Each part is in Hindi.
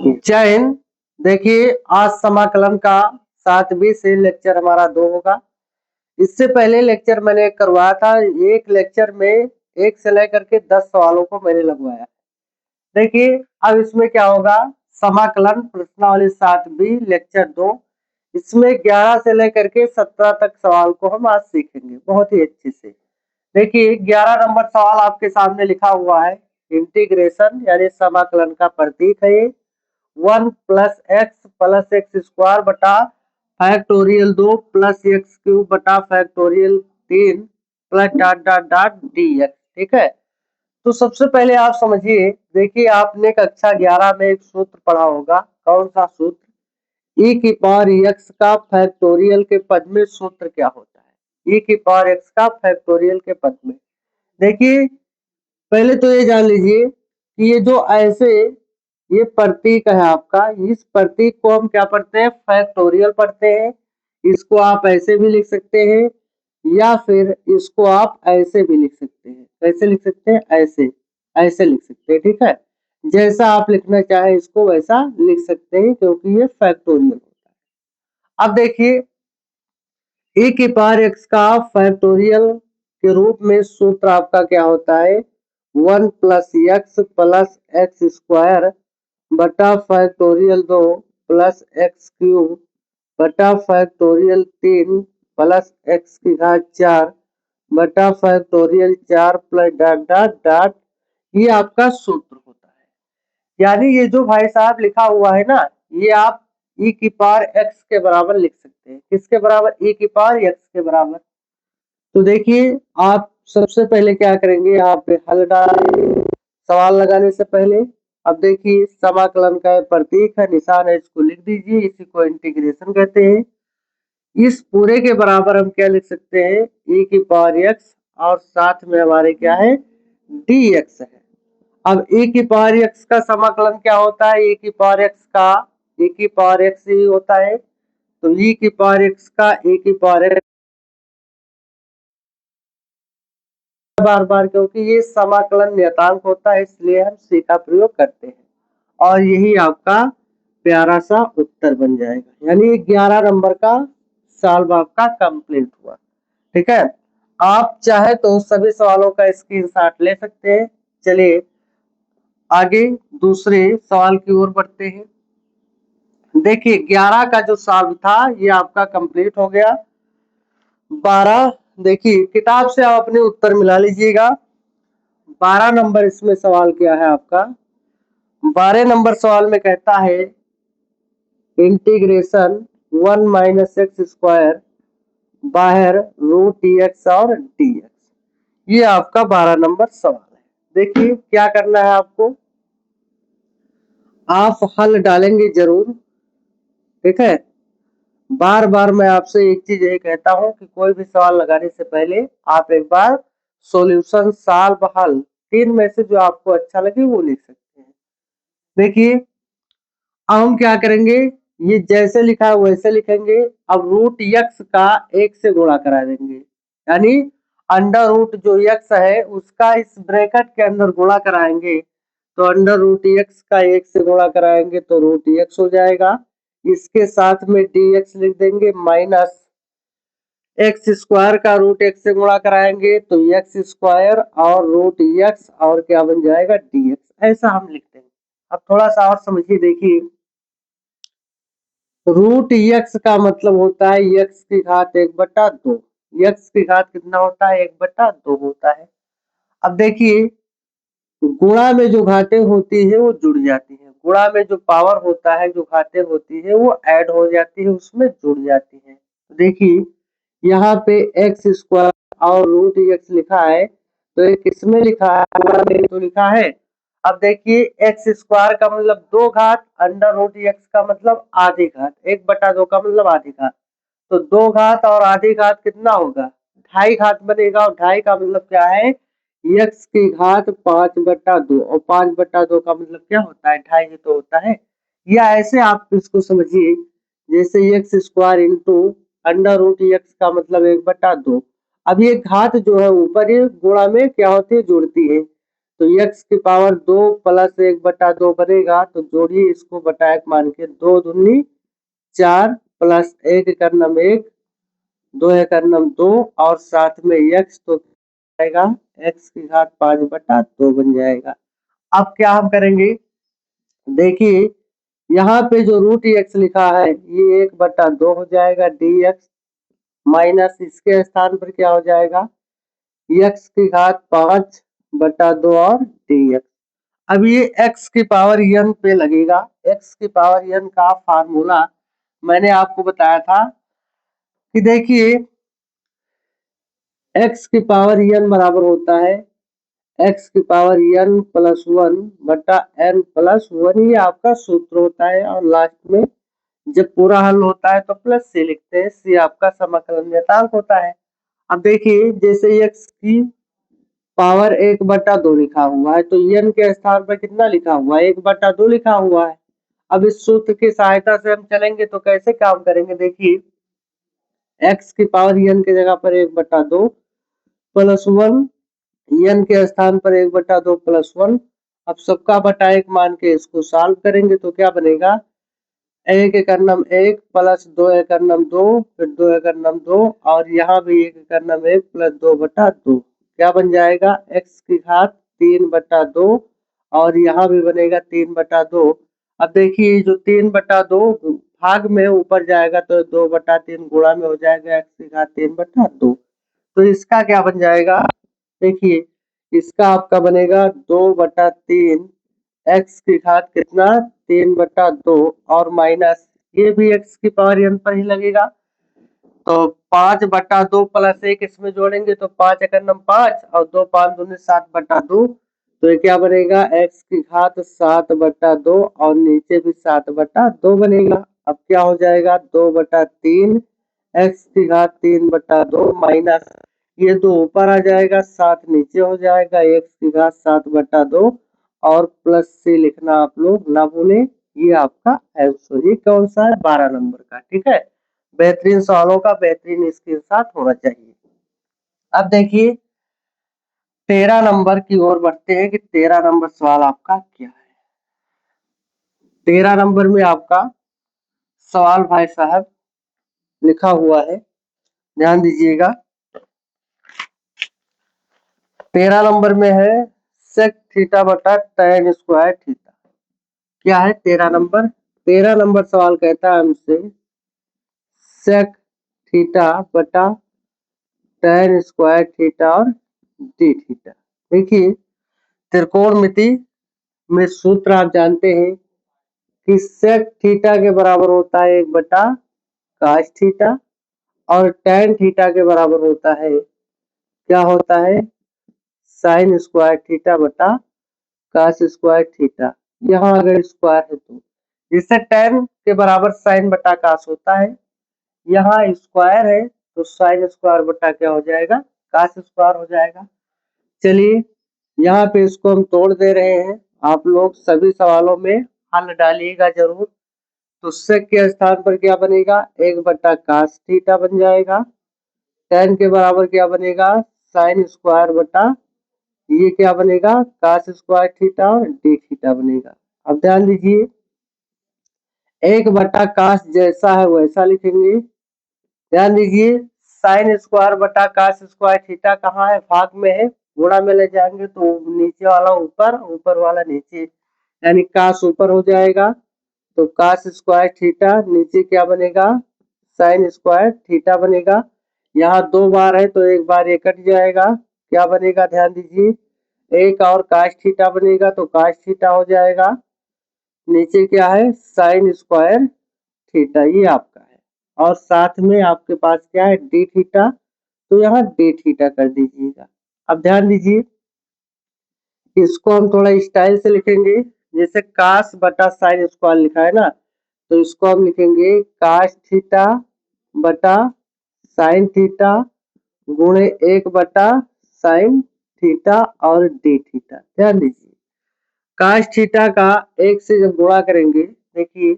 जय हिंद। देखिए, आज समाकलन का 7वीं से लेक्चर हमारा 2 होगा। इससे पहले लेक्चर मैंने करवाया था, एक लेक्चर में 1 से लेकर के 10 सवालों को मैंने लगवाया। देखिए, अब इसमें क्या होगा, समाकलन प्रश्नावली 7वीं लेक्चर 2, इसमें 11 से लेकर के 17 तक सवाल को हम आज सीखेंगे बहुत ही अच्छे से। देखिए, 11 नंबर सवाल आपके सामने लिखा हुआ है, इंटीग्रेशन यानी समाकलन का प्रतीक है ये 1 प्लस एक्स स्क्वायर बटा फैक्टोरियल 2 प्लस एक्स क्यूब बटा factorial 3 plus dot dot dot D x. ठीक है, तो सबसे पहले आप समझिए। देखिए, आपने कक्षा 11 में एक सूत्र पढ़ा होगा। कौन सा सूत्र? e की पावर एक्स का फैक्टोरियल के पद में सूत्र क्या होता है? e की पावर एक्स का फैक्टोरियल के पद में। देखिए, पहले तो ये जान लीजिए कि ये जो ऐसे ये प्रतीक है आपका, इस प्रतीक को हम क्या पढ़ते हैं? फैक्टोरियल पढ़ते हैं। इसको आप ऐसे भी लिख सकते हैं या फिर इसको आप ऐसे भी लिख सकते हैं। कैसे लिख सकते हैं? ऐसे, ऐसे लिख सकते हैं। ठीक है, जैसा आप लिखना चाहे इसको वैसा लिख सकते हैं, क्योंकि ये फैक्टोरियल होता है। अब देखिए, e की पावर एक्स का फैक्टोरियल के रूप में सूत्र आपका क्या होता है? 1 प्लस एक्स स्क्वायर बटा फैक्टोरियल 2 प्लस एक्स क्यूब बटा फैक्टोरियल 3 प्लस एक्स की घात 4 बटा factorial 4 plus dot dot dot, ये आपका सूत्र होता है। यानी ये जो भाई साहब लिखा हुआ है ना, ये आप e की पावर x के बराबर लिख सकते हैं। किसके बराबर? e की पावर x के बराबर। तो देखिए, आप सबसे पहले क्या करेंगे, यहाँ पे हल डालेंगे सवाल लगाने से पहले। अब देखिए, समाकलन का प्रतीक है, निशान है, इसको लिख दीजिए। इसी को इंटीग्रेशन कहते हैं। इस पूरे के बराबर हम क्या लिख सकते हैं? e की पावर x, और साथ में हमारे क्या है? dx है। अब e की पावर x का समाकलन क्या होता है? e की पावर x का e की पावर x ही होता है। तो e की पावर x का e की पावर x बार बार, क्योंकि ये समाकलन नियतांक होता है, इसलिए हम c का प्रयोग करते हैं। और यही आपका प्यारा सा उत्तर बन जाएगा। यानी 11 नंबर का सवाल आपका कंप्लीट हुआ। ठीक है, आप चाहे तो सभी सवालों का स्क्रीनशॉट ले सकते हैं। चलिए आगे दूसरे सवाल की ओर बढ़ते हैं। देखिए, 11 का जो सवाल था ये आपका कंप्लीट हो गया। 12, देखिए किताब से आप अपने उत्तर मिला लीजिएगा। 12 नंबर इसमें सवाल क्या है आपका? 12 नंबर सवाल में कहता है इंटीग्रेशन 1 माइनस एक्स स्क्वायर बाहर रूट एक्स और dx। ये आपका 12 नंबर सवाल है। देखिए, क्या करना है आपको, आप हल डालेंगे जरूर। ठीक है, बार बार मैं आपसे एक चीज यही कहता हूं कि कोई भी सवाल लगाने से पहले आप एक बार सॉल्यूशन, सॉल्व, हल, 3 में से जो आपको अच्छा लगे वो लिख सकते हैं। देखिए, अब हम क्या करेंगे, ये जैसे लिखा है वैसे लिखेंगे। अब रूट एक्स का 1 से गुणा करा देंगे, यानी अंडर रूट जो एक्स है उसका इस ब्रैकेट के अंदर गुणा कराएंगे। तो अंडर रूट एक्स का 1 से गुणा कराएंगे तो रूट एक्स हो जाएगा। इसके साथ में dx लिख देंगे, माइनस एक्स स्क्वायर का रूट एक्स से गुणा कराएंगे तो एक्स स्क्वायर और रूट एक्स, और क्या बन जाएगा? dx। ऐसा हम लिखते हैं। अब थोड़ा सा और समझिए। देखिए, रूट एक्स का मतलब होता है एक्स की घात 1/2। एक्स की घात कितना होता है? 1/2 होता है। अब देखिए, गुणा में जो घातें होती है वो जुड़ जाती है। गुणा में जो पावर होता है, जो घातें होती है वो ऐड हो जाती है, उसमें जुड़ जाती है। देखिए, यहाँ पे एक्स स्क्वायर और रूट एक्स लिखा है, तो ये किसमें लिखा है? तो लिखा है। अब देखिए, एक्स स्क्वायर का मतलब 2 घात, अंडर रूट एक्स का मतलब आधी घात, 1/2 का मतलब आधी घात। तो 2 घात और आधी घात कितना होगा? 2.5 घात बनेगा। और 2.5 का मतलब क्या है? एक्स की घात 5/2, और 5/2 का मतलब क्या होता है? 2.5 ही तो होता है। या ऐसे आप इसको समझिए, जैसे x square into under root x का मतलब 1/2। अब ये घात जो है ऊपर ही गुणा में क्या होती है? जुड़ती है। तो तो x की पावर 2 प्लस 1/2 बनेगा, तो जोड़िए इसको बटा 1 मान के, 2 दूनी 4 प्लस 1 का नम 1, 2 का नम 2 और साथ में x, तो आएगा x की घात 5/2 बन जाएगा। अब क्या हम करेंगे, देखिए यहाँ पे जो रूट x लिखा है ये 1/2 हो जाएगा dx, माइनस इसके स्थान पर क्या हो जाएगा, x की घात 5/2 और dx। अब ये x की पावर n पे लगेगा। x की पावर n का फार्मूला मैंने आपको बताया था कि देखिए x की पावर n बराबर होता है x की पावर n प्लस 1 बटा n प्लस 1, ये आपका सूत्र होता है। और लास्ट में जब पूरा हल होता है तो प्लस c लिखते हैं, c आपका समाकलन नियतांक होता है। अब देखिए जैसे x की पावर 1/2 लिखा हुआ है तो n के स्थान पर कितना लिखा हुआ है, 1/2 लिखा हुआ है। अब इस सूत्र की सहायता से हम चलेंगे तो कैसे काम करेंगे, देखिए x की पावर n की जगह पर 1/2 प्लस 1, n के स्थान पर 1/2 प्लस 1। अब सबका बटा 1 मान के इसको सॉल्व करेंगे तो क्या बनेगा, 1 का नम 1 प्लस 2 का नम 2, फिर 2 का नम 2 और यहाँ भी 1 का नम 1 प्लस 2/2, क्या बन जाएगा, x की घात 3/2 और यहाँ भी बनेगा 3/2। अब देखिए जो 3/2 भाग में ऊपर जाएगा तो 2/3 गुणा में हो जाएगा x की घात 3/2। तो इसका क्या बन जाएगा, देखिए इसका आपका बनेगा 2/3 x की घात कितना, 3/2 और माइनस ये भी x की पावर n पर ही लगेगा। तो 5/2 प्लस 1 इसमें जोड़ेंगे तो 5 का नम 5 और 2 5 दूनी 7/2, तो ये क्या बनेगा, x की घात 7/2 और नीचे भी 7/2 बनेगा। अब क्या हो जाएगा, 2/3 x की घात 3/2 माइनस ये 2 ऊपर आ जाएगा, 7 नीचे हो जाएगा, x की घात 7/2 और प्लस से लिखना आप लोग ना भूलें। ये आपका आंसर, ये कौन सा है, 12 नंबर का। ठीक है, बेहतरीन सवालों का बेहतरीन स्क्रीनशॉट होना चाहिए। अब देखिए 13 नंबर की ओर बढ़ते हैं कि 13 नंबर सवाल आपका क्या है। 13 नंबर में आपका सवाल भाई साहब लिखा हुआ है, ध्यान दीजिएगा। 13 नंबर में है सेक थीटा बटा tan स्क्वायर थीटा। क्या है 13 नंबर, 13 नंबर सवाल कहता है हमसे सेक थीटा बटा tan स्क्वायर थीटा और डी थीटा। देखिए त्रिकोणमिति में सूत्र आप जानते हैं कि सेक थीटा के बराबर होता है 1/cos थीटा और tan थीटा के बराबर होता है, क्या होता है, sin स्क्वायर थीटा बटा cos स्क्वायर थीटा। यहाँ अगर स्क्वायर है तो जिससे tan के बराबर sin बटा cos होता है, यहाँ स्क्वायर है तो sin स्क्वायर बटा क्या हो जाएगा, cos स्क्वायर हो जाएगा। चलिए यहाँ पे इसको हम तोड़ दे रहे हैं, आप लोग सभी सवालों में हल डालिएगा जरूर। तो सेक के स्थान पर क्या बनेगा, 1/cos थीटा बन जाएगा। tan के बराबर क्या बनेगा, sin स्क्वायर बटा ये क्या बनेगा, cos स्क्वायर थीटा और डी थीटा बनेगा। अब ध्यान दीजिए 1/cos जैसा है वैसा लिखेंगे। ध्यान दीजिए sin स्क्वायर बटा cos स्क्वायर थीटा कहाँ है, भाग में है, गुणा में ले जाएंगे तो नीचे वाला ऊपर, ऊपर वाला नीचे, यानी cos ऊपर हो जाएगा तो cos स्क्वायर थीटा, नीचे क्या बनेगा, sin स्क्वायर थीटा बनेगा। यहाँ 2 बार है तो एक बार ये कट जाएगा, क्या बनेगा, ध्यान दीजिए एक और cos थीटा बनेगा तो cos थीटा हो जाएगा, नीचे क्या है sin स्क्वायर थीटा, ये आपका है। और साथ में आपके पास क्या है डी थीटा, तो यहाँ डी थीटा कर दीजिएगा। अब ध्यान दीजिए इसको हम थोड़ा स्टाइल से लिखेंगे, जैसे cos बटा sin स्क्वायर लिखा है ना, तो इसको हम लिखेंगे cos थीटा बटा sin थीटा गुणे 1/sin थीटा और डी थीटा। ध्यान दीजिए cos थीटा का 1 से जब गुणा करेंगे, देखिए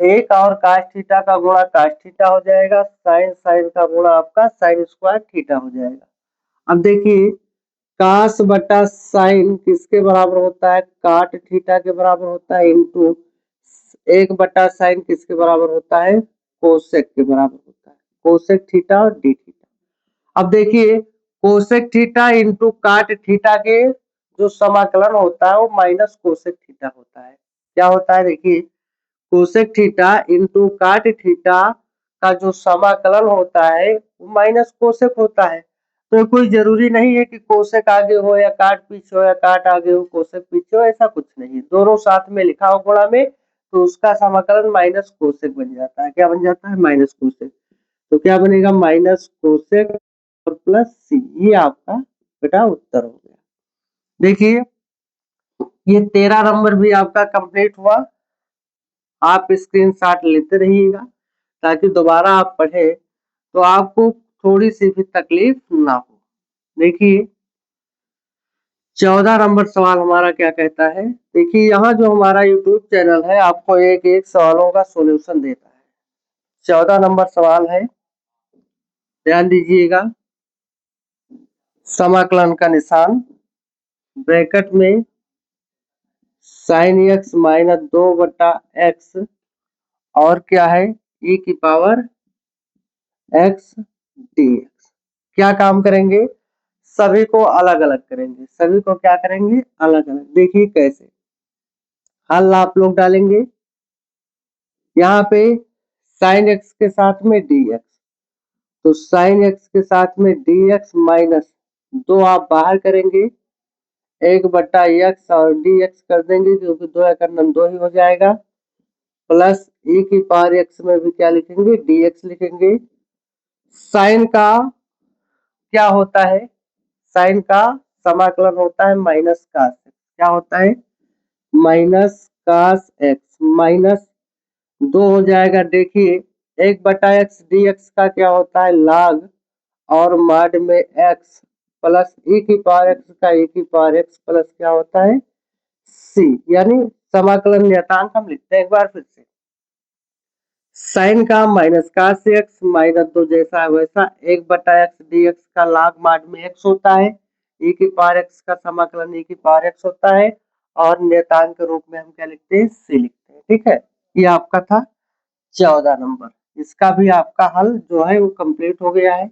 1 और cos थीटा का गुणा cos थीटा हो जाएगा, sin का गुणा आपका sin स्क्वायर थीटा हो जाएगा। अब देखिए कास बटा साइन किसके बराबर होता है, काट थीटा के बराबर होता है, इंटू 1 बटा साइन किसके बराबर होता है, कोसेक के बराबर होता है, कोसेक थीटा और डी थीटा। अब देखिए कोसेक थीटा इंटू काट थीटा के जो समाकलन होता है वो माइनस कोसेक थीटा होता है। क्या होता है, देखिए कोसेक थीटा इंटू काट थीटा का जो समाकलन होता है वो माइनस कोसेक होता है। तो कोई जरूरी नहीं है कि कोसेक आगे हो या काट पीछे हो या काट आगे हो कोसेक पीछे हो, ऐसा कुछ नहीं। दोनों साथ में लिखा हो गुणा में तो उसका समाकलन माइनस कोसेक बन जाता है। क्या बन जाता है, माइनस कोसेक। तो क्या बनेगा, माइनस कोसेक और प्लस सी। ये आपका बेटा उत्तर हो गया। देखिए ये 13 नंबर भी आपका कंप्लीट हुआ। आप स्क्रीनशॉट लेते रहिएगा ताकि दोबारा आप पढ़े तो आपको थोड़ी सी भी तकलीफ ना हो। देखिए 14 नंबर सवाल हमारा क्या कहता है। देखिए यहाँ जो हमारा यूट्यूब चैनल है आपको एक एक सवालों का सॉल्यूशन देता है। 14 नंबर सवाल है, ध्यान दीजिएगा। समाकलन का निशान ब्रैकेट में साइन एक्स माइनस 2/x और क्या है e की पावर x dx। क्या काम करेंगे, सभी को अलग अलग करेंगे। सभी को क्या करेंगे, अलग अलग। देखिए कैसे हल आप लोग डालेंगे। यहाँ पे साइन एक्स के साथ में dx, तो साइन एक्स के साथ में dx माइनस 2 आप बाहर करेंगे, 1/x और dx कर देंगे क्योंकि 2 एक 2 ही हो जाएगा, प्लस e की पावर x में भी क्या लिखेंगे, dx लिखेंगे। साइन का क्या होता है, साइन का समाकलन होता है माइनस कास। क्या होता है, माइनस कास एक्स माइनस 2 हो जाएगा। देखिए 1/x dx का क्या होता है, लाग और माड में x प्लस e की पावर x का e की पावर x प्लस क्या होता है c। यानी समाकलन नियतांक हम लिखते हैं एक बार फिर से। साइन का माइनस कास एक्स माइनस 2 जैसा है वैसा 1/x dx का लाग माड में x होता है, e की पावर x का समाकलन e की पावर x होता है और नियतांक के रूप में हम क्या लिखते हैं, c लिखते हैं। ठीक है, ये आपका था 14 नंबर। इसका भी आपका हल जो है वो कंप्लीट हो गया है।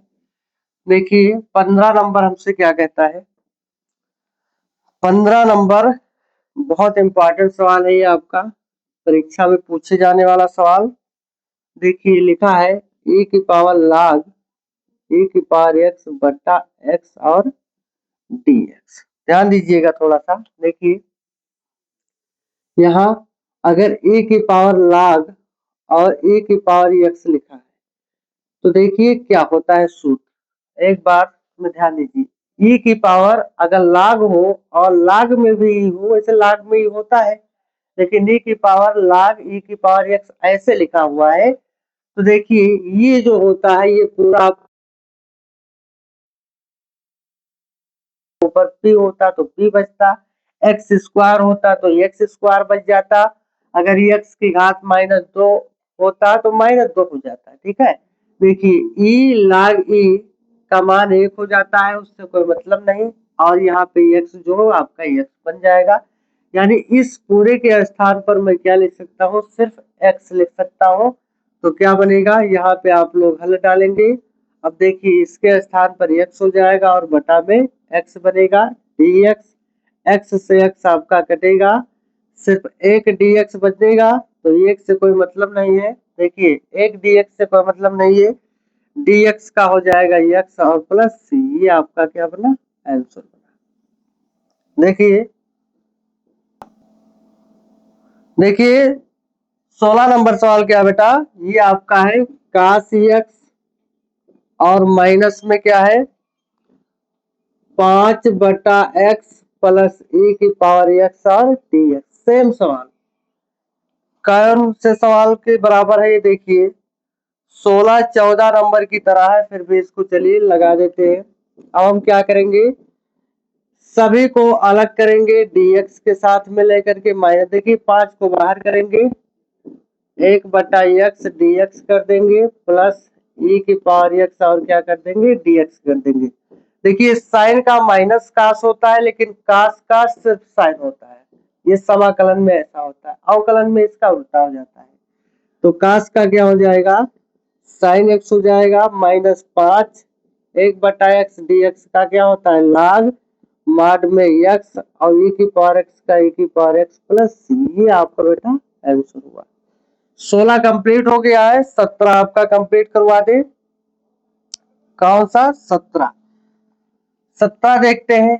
देखिए 15 नंबर हमसे क्या कहता है। 15 नंबर बहुत इंपॉर्टेंट सवाल है, ये आपका परीक्षा में पूछे जाने वाला सवाल। देखिए लिखा है e की पावर लाग e की पावर x बट्टा x और dx। ध्यान दीजिएगा थोड़ा सा। देखिए यहाँ अगर e की पावर लाग और e की पावर x लिखा है तो देखिए क्या होता है सूत्र, एक बार में ध्यान दीजिए। e की पावर अगर लाग हो और लाग में भी e हो, ऐसे लाग में ही होता है, लेकिन e की पावर लाग e की पावर x ऐसे लिखा हुआ है तो देखिए ये जो होता है ये पूरा ऊपर p होता तो p बचता, एक्स स्क्वायर होता तो एक्स स्क्वायर बच जाता, अगर x की घात -2 होता तो -2 हो जाता। ठीक है, देखिए e log e का मान 1 हो जाता है, उससे कोई मतलब नहीं, और यहाँ पे x जो आपका x बन जाएगा। यानी इस पूरे के स्थान पर मैं क्या लिख सकता हूँ, सिर्फ x लिख सकता हूँ। तो क्या बनेगा, यहाँ पे आप लोग हल डालेंगे। अब देखिए इसके स्थान पर x हो जाएगा और बटा में x बनेगा, dx x से x आपका कटेगा, सिर्फ एक dx बचेगा तो एक से कोई मतलब नहीं है। देखिए एक dx से कोई मतलब नहीं है, dx का हो जाएगा x और प्लस c। ये आपका क्या बना, आंसर बना। देखिए देखिए 16 नंबर सवाल क्या बेटा, ये आपका है cos x और माइनस में क्या है 5/x प्लस e की पावर x और dx। सेम सवाल कौन से सवाल के बराबर है, ये देखिए 16-14 नंबर की तरह है, फिर भी इसको चलिए लगा देते हैं। अब हम क्या करेंगे, सभी को अलग करेंगे dx के साथ में लेकर के माइनस, देखिए 5 को बाहर करेंगे, 1/x dx कर देंगे प्लस e की पावर x और क्या कर देंगे dx कर देंगे। देखिए साइन का माइनस कास होता है, लेकिन कास का सिर्फ साइन होता है। ये समाकलन में ऐसा होता है, अवकलन में इसका उल्टा हो जाता है। तो कास का क्या हो जाएगा, साइन एक्स हो जाएगा -5 1/x dx का क्या होता है log मॉड में x और e की पावर x का e की पावर x प्लस c। ये आपका बेटा आंसर हुआ। 16 कंप्लीट हो गया है, 17 आपका कंप्लीट करवा दे। कौन सा 17 देखते हैं।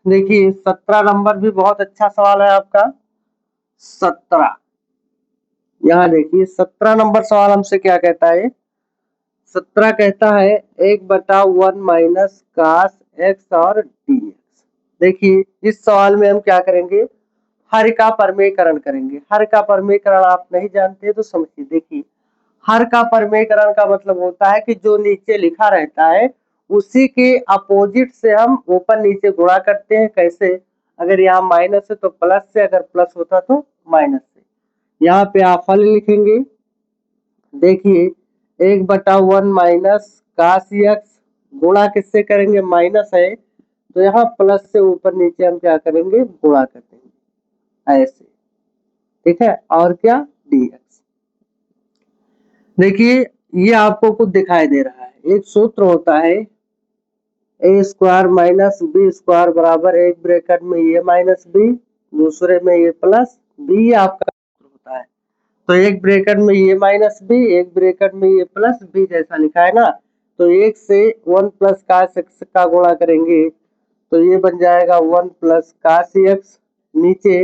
देखिए 17 नंबर भी बहुत अच्छा सवाल है आपका। 17 यहाँ देखिए 17 नंबर सवाल हमसे क्या कहता है। 17 कहता है 1/1 माइनस कास एक्स और dx। देखिए इस सवाल में हम क्या करेंगे, हर का परमेयकरण करेंगे। हर का परमेयकरण आप नहीं जानते तो समझिए। देखिए हर का परमेयकरण का मतलब होता है कि जो नीचे लिखा रहता है उसी के अपोजिट से हम ऊपर नीचे गुणा करते हैं। कैसे, अगर यहाँ माइनस है तो प्लस से, अगर प्लस होता तो माइनस से। यहाँ पे आप हल लिखेंगे। देखिए 1/1 माइनस कास एक्स गुणा किससे करेंगे, माइनस है तो यहाँ प्लस से ऊपर नीचे हम क्या करेंगे, गुणा कर देंगे ऐसे, ठीक है। और क्या dx। देखिए ये आपको कुछ दिखाई दे रहा है। एक सूत्र होता है ए स्क्वायर माइनस बी स्क्वायर बराबर एक ब्रैकेट में ये माइनस बी, दूसरे में ये प्लस बी। ये आपका सूत्र होता है। तो एक ब्रैकेट में ये माइनस बी, एक ब्रैकेट में ये प्लस बी जैसा लिखा है ना। तो एक से 1 प्लस कास एक्स का गुणा करेंगे तो ये बन जाएगा 1 प्लस कास एक्स। नीचे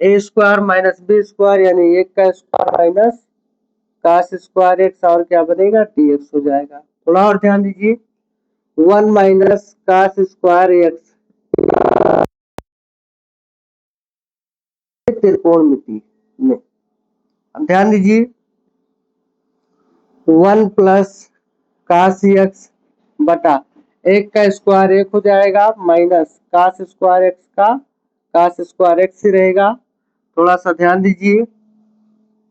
A square minus B square यानी एक का square minus cos square x और क्या बनेगा dx हो जाएगा। थोड़ा और ध्यान दीजिए, 1 माइनस कास स्क्वायर एक्स त्रिकोणमिति में। अब ध्यान दीजिए 1 प्लस कास एक्स बटा एक का स्क्वायर एक हो जाएगा माइनस कास स्क्वायर एक्स का कास स्क्वायर एक्स ही रहेगा। थोड़ा सा ध्यान दीजिए।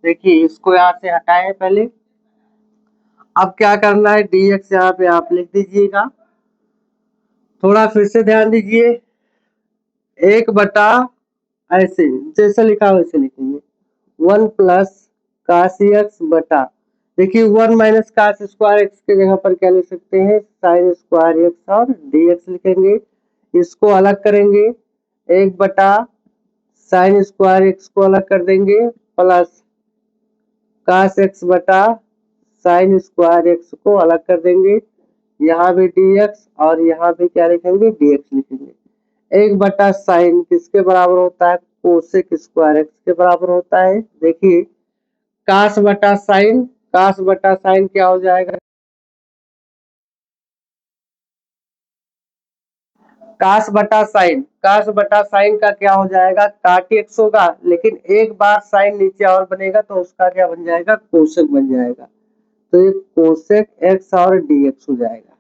देखिए इसको यहाँ से हटाएं पहले। अब क्या करना है, dx यहाँ पे आप लिख दीजिएगा। थोड़ा फिर से ध्यान दीजिए, 1 ऐसे जैसे लिखा वैसे लिखेंगे 1 प्लस कास एक्स बटा, देखिए 1 माइनस कास स्क्वायर एक्स के जगह पर क्या लिख सकते हैं, साइन स्क्वायर एक्स और dx लिखेंगे। इसको अलग करेंगे, 1 साइन स्क्वायर एक्स को अलग कर देंगे प्लस कास एक्स बटा साइन स्क्वायर एक्स को अलग कर देंगे। यहाँ भी dx और यहाँ भी क्या लिखेंगे, dx लिखेंगे। 1/साइन किसके बराबर होता है, कोसेक स्क्वायर एक्स के बराबर होता है। देखिए कास बटा साइन, कास बटा साइन क्या हो जाएगा, कास बटा साइन, कास बटा साइन का क्या हो जाएगा, काट एक्स होगा, लेकिन एक बार साइन नीचे और बनेगा तो उसका क्या बन जाएगा, कोसेक बन जाएगा। तो ये कोसेक एक्स और dx हो जाएगा।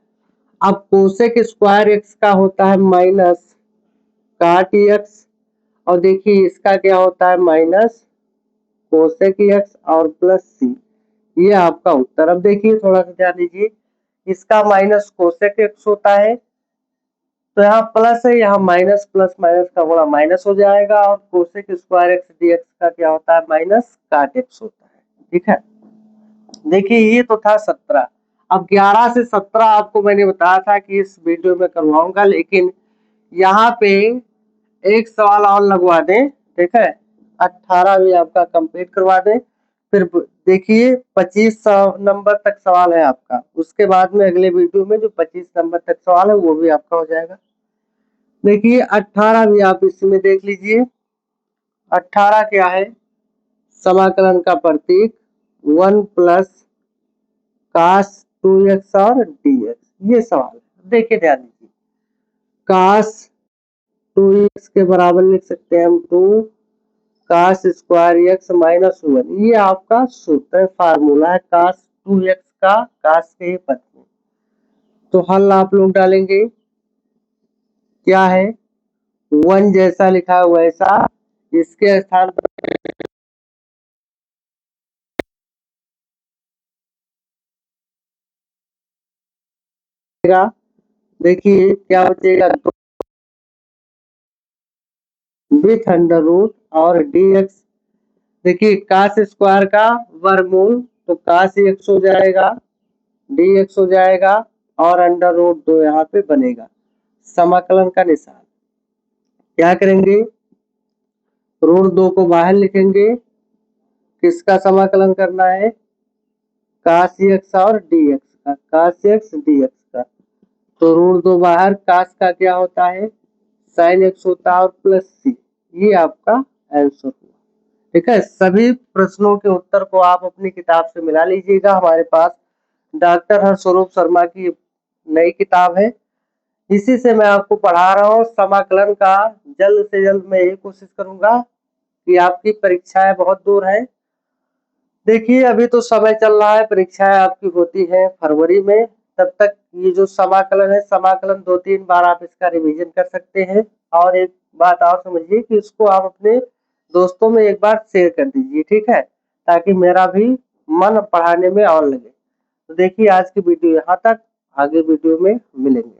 अब कोसेक स्क्वायर एक्स का होता है माइनस काट एक्स, और देखिए इसका क्या होता है माइनस कोसेक एक्स और प्लस सी। ये आपका उत्तर। अब देखिए थोड़ा सा ध्यान दीजिए, इसका माइनस कोसेक एक्स होता है तो यहाँ प्लस है, यहाँ माइनस, प्लस माइनस का गुणा माइनस हो जाएगा, और कोसेक स्क्वायर एक्स dx का क्या होता है माइनस काट एक्स होता है, ठीक है। देखिए ये तो था 17। अब 11 से 17 आपको मैंने बताया था कि इस वीडियो में करवाऊंगा, लेकिन यहाँ पे एक सवाल और लगवा दें, ठीक है। 18 भी आपका कंप्लीट करवा दें। फिर देखिए 25 नंबर तक सवाल है आपका, उसके बाद में अगले वीडियो में जो 25 नंबर तक सवाल है वो भी आपका हो जाएगा। देखिए 18 भी आप इसमें देख लीजिए। 18 क्या है, समाकलन का प्रतीक 1 प्लस कास 2x और dx। ये सवाल है, देखिए ध्यान दीजिए। कास 2x के बराबर लिख सकते हैं हम 2 कास स्क्वायर एक्स माइनस 1। ये आपका सूत्र फार्मूला है कास 2x का कास के पद में। तो हल आप लोग डालेंगे, क्या है 1 जैसा लिखा है वैसा इसके स्थान पर देखिए क्या बचेगा, विथ अंडर रूट और dx। देखिए cos स्क्वायर का वर्गमूल तो cos x हो जाएगा, dx हो जाएगा और अंडर रूट 2 यहाँ पे बनेगा। समाकलन का निशान क्या करेंगे, रूट 2 को बाहर लिखेंगे, किसका समाकलन करना है, cos x और dx का, cos x dx का। तो रूट 2 बाहर, cos का क्या होता है, sin x होता है और प्लस c। ये आपका आंसर हुआ। ठीक है, सभी प्रश्नों के उत्तर को आप अपनी किताब से मिला लीजिएगा। हमारे पास डॉक्टर हर्षस्वरूप शर्मा की नई किताब है, इसी से मैं आपको पढ़ा रहा हूँ। समाकलन का जल्द से जल्द मैं यही कोशिश करूंगा कि आपकी परीक्षाएं बहुत दूर है। देखिए अभी तो समय चल रहा है, परीक्षाएं आपकी होती है फरवरी में। तब तक ये जो समाकलन है, समाकलन 2-3 बार आप इसका रिवीजन कर सकते हैं। और एक बात और समझिए कि इसको आप अपने दोस्तों में एक बार शेयर कर दीजिए, ठीक है, ताकि मेरा भी मन पढ़ाने में और लगे। तो देखिए आज की वीडियो यहाँ तक, आगे वीडियो में मिलेंगे।